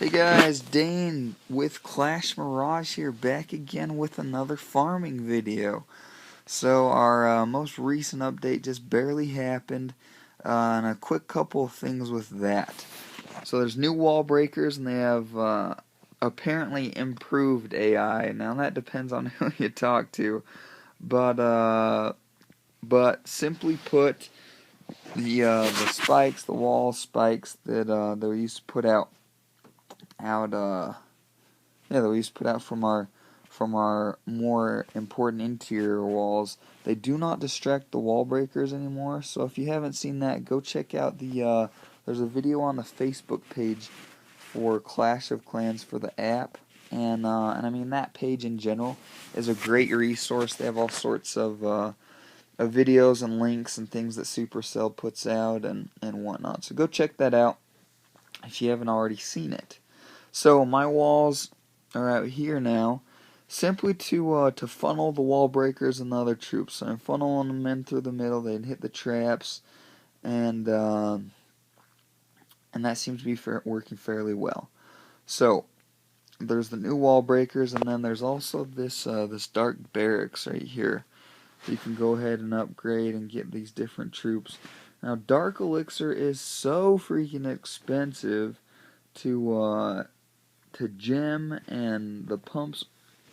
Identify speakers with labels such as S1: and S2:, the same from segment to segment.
S1: Hey guys, Dane with Clash Mirage here, back again with another farming video. So our most recent update just barely happened, and a quick couple of things with that. So there's new wall breakers, and they have apparently improved AI. Now that depends on who you talk to, but simply put, the spikes, the wall spikes that they used to put out yeah, that we used to put out from our more important interior walls. They do not distract the wall breakers anymore. So if you haven't seen that, go check out there's a video on the Facebook page for Clash of Clans for the app. And I mean, that page in general is a great resource. They have all sorts of videos and links and things that Supercell puts out and whatnot. So go check that out if you haven't already seen it. So my walls are out here now, simply to funnel the wall breakers and the other troops. So I'm funneling them in through the middle. They'd hit the traps, and that seems to be working fairly well. So there's the new wall breakers, and then there's also this dark barracks right here. So you can go ahead and upgrade and get these different troops. Now, dark elixir is so freaking expensive to gem, and the pumps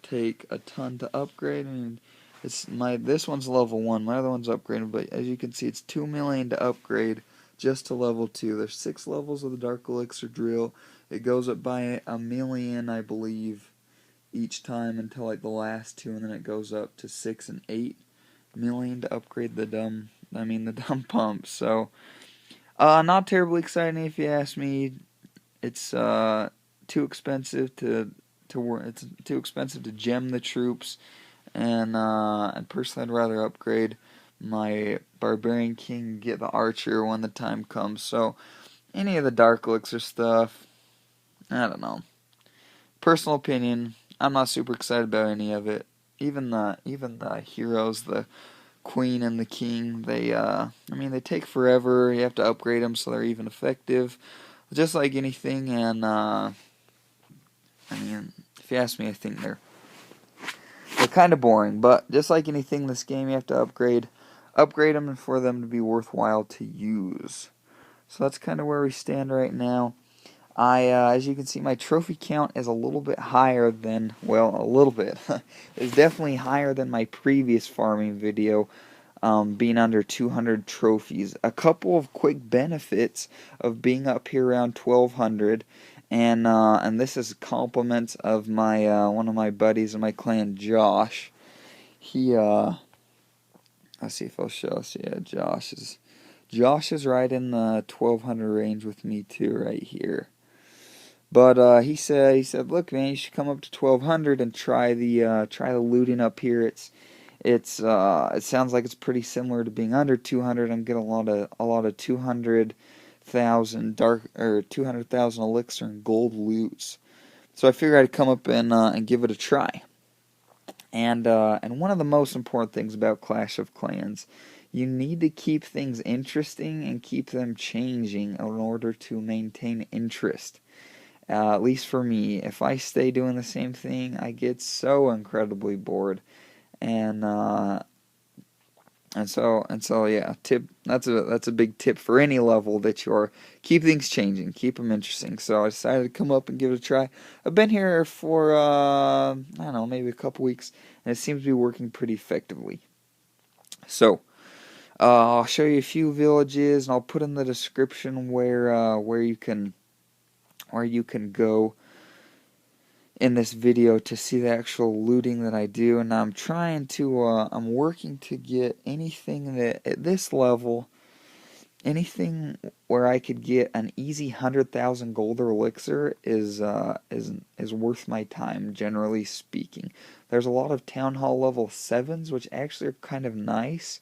S1: take a ton to upgrade. I mean, this one's level 1, my other one's upgraded, but as you can see, it's 2 million to upgrade just to level 2. There's 6 levels of the Dark Elixir drill. It goes up by a million, I believe, each time until like the last 2, and then it goes up to 6 and 8 million to upgrade the dumb pumps. So not terribly exciting if you ask me. It's too expensive it's too expensive to gem the troops, and personally I'd rather upgrade my Barbarian King and get the Archer when the time comes. So any of the Dark Elixir stuff, I don't know. Personal opinion, I'm not super excited about any of it. Even the heroes, the Queen and the King, they take forever. You have to upgrade them so they're even effective. Just like anything, and I mean, if you ask me, I think they're kind of boring. But just like anything in this game, you have to upgrade them for them to be worthwhile to use. So that's kind of where we stand right now. As you can see, my trophy count is a little bit higher than, well, a little bit. It's definitely higher than my previous farming video, being under 200 trophies. A couple of quick benefits of being up here around 1200, and this is compliments of my one of my buddies in my clan, Josh. He let's see if I'll show us. Yeah, Josh is right in the 1200 range with me too, right here. But he said, look, man, you should come up to 1200 and try the looting up here. It sounds like it's pretty similar to being under 200. I'm getting a lot of 200,000 200,000 elixir and gold loots. So I figured I'd come up and give it a try. And one of the most important things about Clash of Clans, you need to keep things interesting and keep them changing in order to maintain interest. At least for me, if I stay doing the same thing, I get so incredibly bored. And so yeah, that's a big tip for any level that you're. Keep things changing, keep them interesting. So I decided to come up and give it a try. I've been here for I don't know, maybe a couple weeks, and it seems to be working pretty effectively. So I'll show you a few villages, and I'll put in the description where you can go in this video to see the actual looting that I do. And I'm working to get anything that at this level, anything where I could get an easy 100,000 gold or elixir is worth my time, generally speaking. There's a lot of Town Hall level 7s, which actually are kind of nice,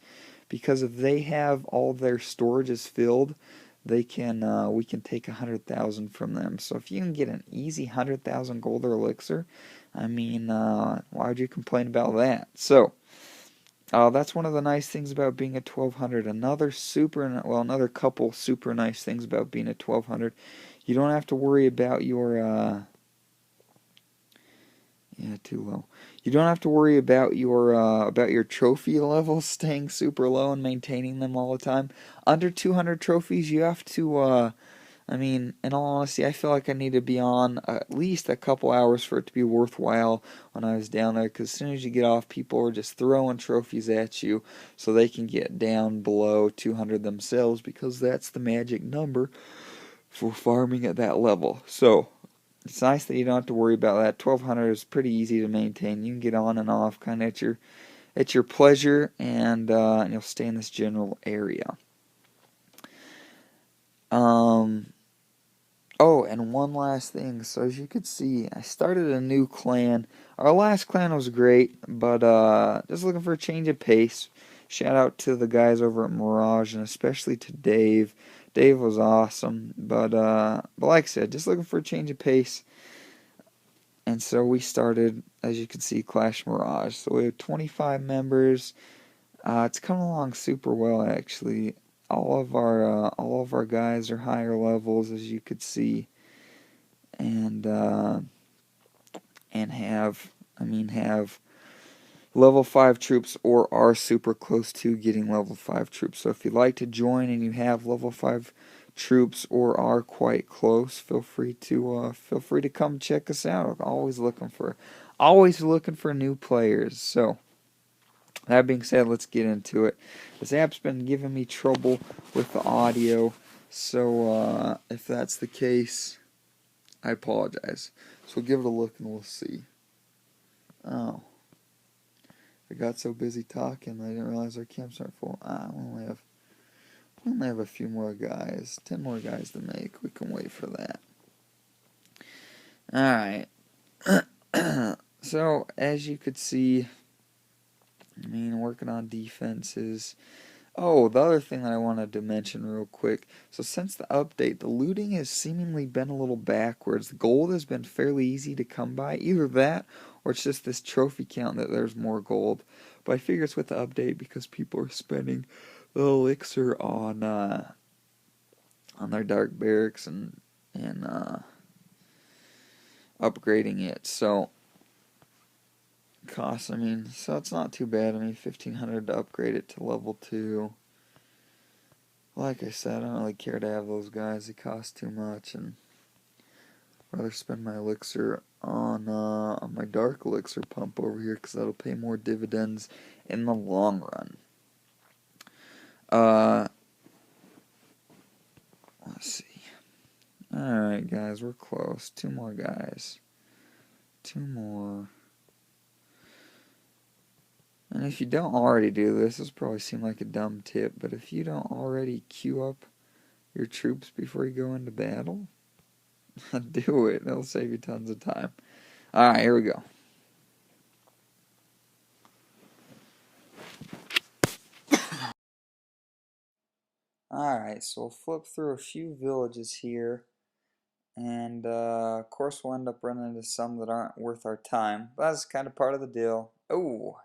S1: because if they have all their storages filled, we can take 100,000 from them. So if you can get an easy 100,000 gold or elixir, I mean, why would you complain about that? So that's one of the nice things about being at 1200. Another couple super nice things about being at 1200. You don't have to worry about your yeah, too low. You don't have to worry about your trophy levels staying super low and maintaining them all the time. Under 200 trophies, you have to I mean, in all honesty, I feel like I need to be on at least a couple hours for it to be worthwhile when I was down there. Because as soon as you get off, people are just throwing trophies at you so they can get down below 200 themselves because that's the magic number for farming at that level. So it's nice that you don't have to worry about that. 1200 is pretty easy to maintain. You can get on and off kind of at your pleasure, and you'll stay in this general area. Um, Oh, and one last thing. So as you could see, I started a new clan. Our last clan was great, but just looking for a change of pace. Shout out to the guys over at Mirage and especially to Dave. Dave was awesome, but like I said, just looking for a change of pace. And so we started, as you can see, Clash Mirage. So we have 25 members. It's coming along super well actually. All of our guys are higher levels, as you could see, and have level 5 troops or are super close to getting level 5 troops. So if you'd like to join and you have level 5 troops or are quite close, feel free to come check us out. Always looking for new players. So that being said, let's get into it. This app's been giving me trouble with the audio, so if that's the case, I apologize. So give it a look and we'll see. Oh, I got so busy talking I didn't realize our camps aren't full. We only have a few more guys, 10 more guys to make. We can wait for that. All right. So as you could see, working on defenses. Oh, the other thing that I wanted to mention real quick. So since the update, the looting has seemingly been a little backwards. The gold has been fairly easy to come by. Either that or it's just this trophy count that there's more gold. But I figure it's with the update because people are spending the elixir on their dark barracks and upgrading it. So costs, so it's not too bad. 1500 to upgrade it to level 2. Like I said, I don't really care to have those guys. They cost too much, and I'd rather spend my elixir on my dark elixir pump over here because that'll pay more dividends in the long run. Let's see. Alright, guys, we're close. 2 more guys. 2 more. And if you don't already do this, this will probably seem like a dumb tip, but if you don't already queue up your troops before you go into battle, do it. It'll save you tons of time. Alright, here we go. Alright, so we'll flip through a few villages here. And of course we'll end up running into some that aren't worth our time. But that's kind of part of the deal. Oh,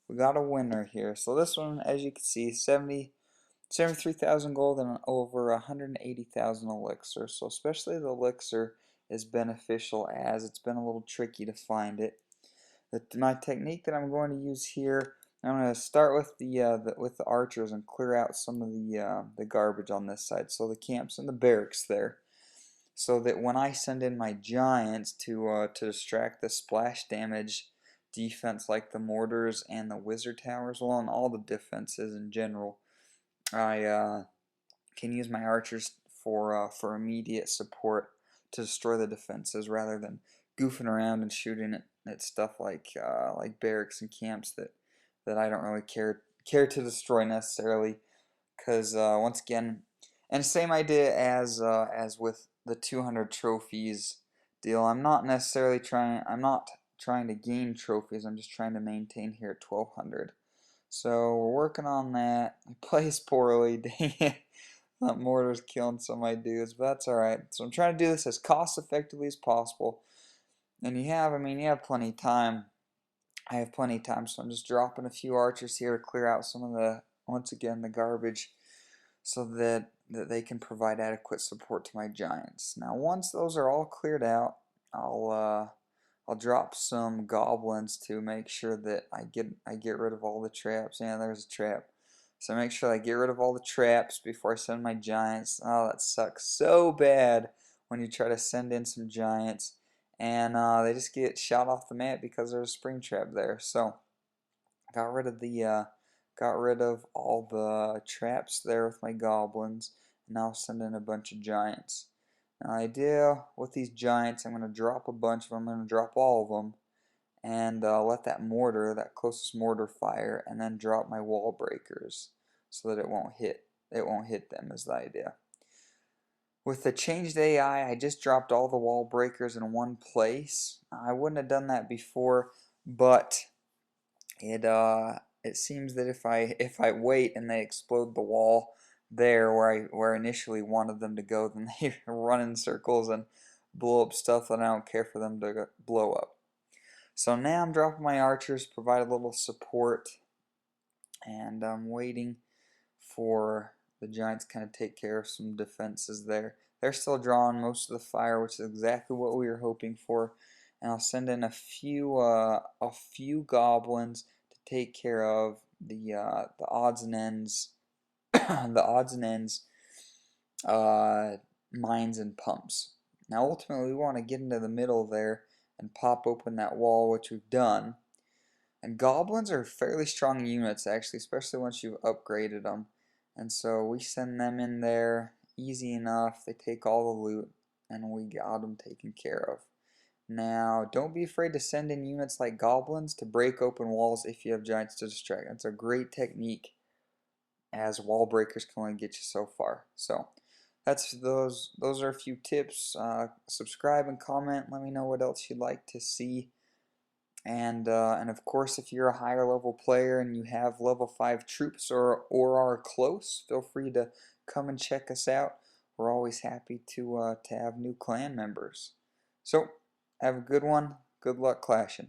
S1: we got a winner here. So this one, as you can see, 73,000 gold and over 180,000 elixir. So especially the elixir is beneficial as it's been a little tricky to find it. My technique that I'm going to use here, I'm going to start with the archers and clear out some of the garbage on this side. So the camps and the barracks there, so that when I send in my giants to distract the splash damage defense like the mortars and the wizard towers, well, and all the defenses in general, I can use my archers for immediate support to destroy the defenses rather than goofing around and shooting at stuff like barracks and camps that I don't really care to destroy necessarily, because once again, and same idea as with the 200 trophies deal. I'm not trying to gain trophies. I'm just trying to maintain here at 1200. So we're working on that. I plays poorly. Dang it. That mortar's killing some of my dudes, but that's alright. So I'm trying to do this as cost effectively as possible. And you have plenty of time. I have plenty of time, so I'm just dropping a few archers here to clear out some of once again, the garbage, so that that they can provide adequate support to my giants. Now, once those are all cleared out, I'll drop some goblins to make sure that I get rid of all the traps. Yeah, there's a trap. So make sure I get rid of all the traps before I send my giants. Oh, that sucks so bad when you try to send in some giants and they just get shot off the map because there's a spring trap there. So got rid of all the traps there with my goblins, and now I'll send in a bunch of giants. Now, the idea with these giants, I'm going to drop a bunch of them. I'm going to drop all of them, and let that closest mortar fire, and then drop my wall breakers so that it won't hit them is the idea. With the changed AI, I just dropped all the wall breakers in one place. I wouldn't have done that before, but it seems that if I wait and they explode the wall there where I initially wanted them to go, then they run in circles and blow up stuff that I don't care for them to blow up. So now I'm dropping my archers, provide a little support, and I'm waiting for the giants kind of take care of some defenses there. They're still drawing most of the fire, which is exactly what we were hoping for. And I'll send in a few goblins to take care of the odds and ends, the odds and ends mines and pumps. Now ultimately we want to get into the middle there and pop open that wall, which we've done. And goblins are fairly strong units actually, especially once you've upgraded them. And so we send them in there easy enough. They take all the loot and we got them taken care of. Now, don't be afraid to send in units like goblins to break open walls if you have giants to distract. That's a great technique, as wall breakers can only get you so far. So that's those are a few tips. Subscribe and comment. Let me know what else you'd like to see. And of course, if you're a higher level player and you have level 5 troops or are close, feel free to come and check us out. We're always happy to have new clan members. So have a good one. Good luck clashing.